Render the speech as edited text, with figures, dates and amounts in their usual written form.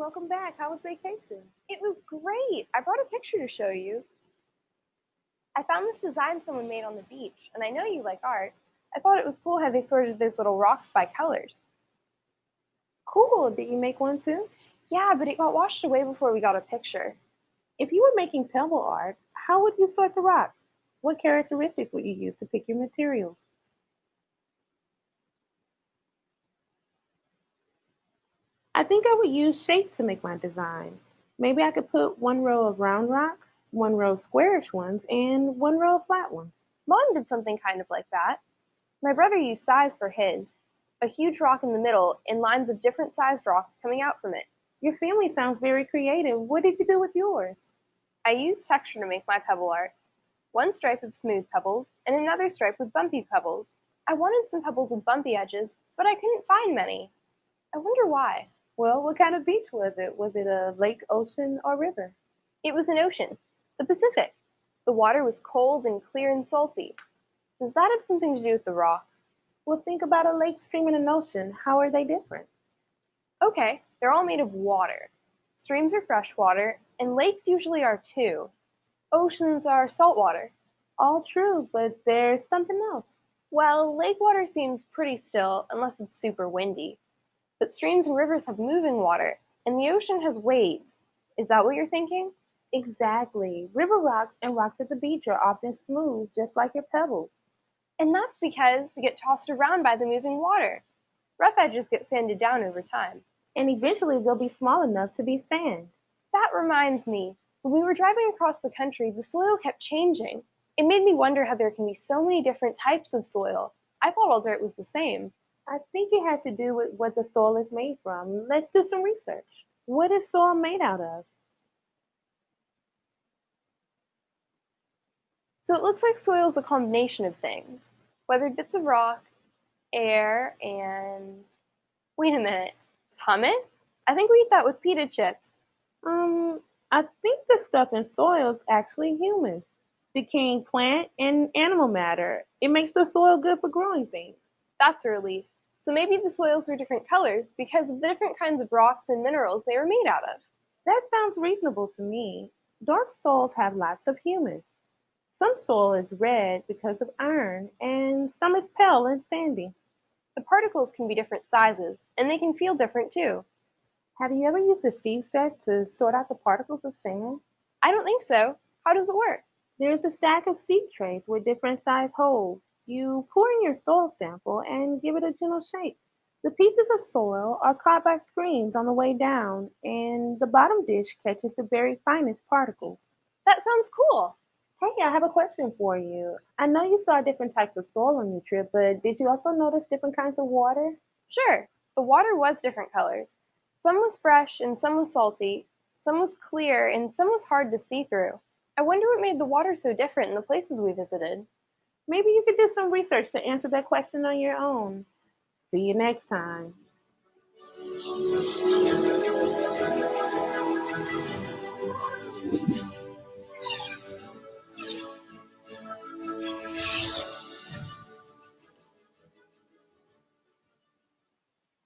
welcome back. How was vacation? It was great. I brought a picture to show you. I found this design someone made on the beach, and I know you like art. I thought it was cool how they sorted those little rocks by colors. Cool. Did you make one too? Yeah, but it got washed away before we got a picture. If you were making pebble art, how would you sort the rocks? What characteristics would you use to pick your materials? I think I would use shape to make my design. Maybe I could put one row of round rocks, one row of squarish ones, and one row of flat ones. Mom did something kind of like that. My brother used size for his, a huge rock in the middle and lines of different sized rocks coming out from it. Your family sounds very creative. What did you do with yours? I used texture to make my pebble art. One stripe of smooth pebbles and another stripe with bumpy pebbles. I wanted some pebbles with bumpy edges, but I couldn't find many. I wonder why. Well, what kind of beach was it? Was it a lake, ocean, or river? It was an ocean, the Pacific. The water was cold and clear and salty. Does that have something to do with the rocks? Well, think about a lake, stream, and an ocean. How are they different? Okay, they're all made of water. Streams are fresh water, and lakes usually are too. Oceans are salt water. All true, but there's something else. Well, lake water seems pretty still unless it's super windy. But streams and rivers have moving water, and the ocean has waves. Is that what you're thinking? Exactly. River rocks and rocks at the beach are often smooth, just like your pebbles. And that's because they get tossed around by the moving water. Rough edges get sanded down over time. And eventually they'll be small enough to be sand. That reminds me, when we were driving across the country, the soil kept changing. It made me wonder how there can be so many different types of soil. I thought all dirt was the same. I think it has to do with what the soil is made from. Let's do some research. What is soil made out of? So it looks like soil is a combination of things. Weathered bits of rock, air, and... Wait a minute. It's hummus? I think we eat that with pita chips. Um, I think the stuff in soil is actually humus, decaying plant and animal matter. It makes the soil good for growing things. That's a relief. So maybe the soils were different colors because of the different kinds of rocks and minerals they were made out of. That sounds reasonable to me. Dark soils have lots of humus. Some soil is red because of iron, and some is pale and sandy. The particles can be different sizes, and they can feel different too. Have you ever used a sieve set to sort out the particles of sand? I don't think so. How does it work? There's a stack of sieve trays with different size holes. You pour in your soil sample and give it a gentle shake. The pieces of soil are caught by screens on the way down, and the bottom dish catches the very finest particles. That sounds cool. Hey, I have a question for you. I know you saw different types of soil on your trip, but did you also notice different kinds of water? Sure, the water was different colors. Some was fresh and some was salty, some was clear and some was hard to see through. I wonder what made the water so different in the places we visited. Maybe you could do some research to answer that question on your own. See you next time.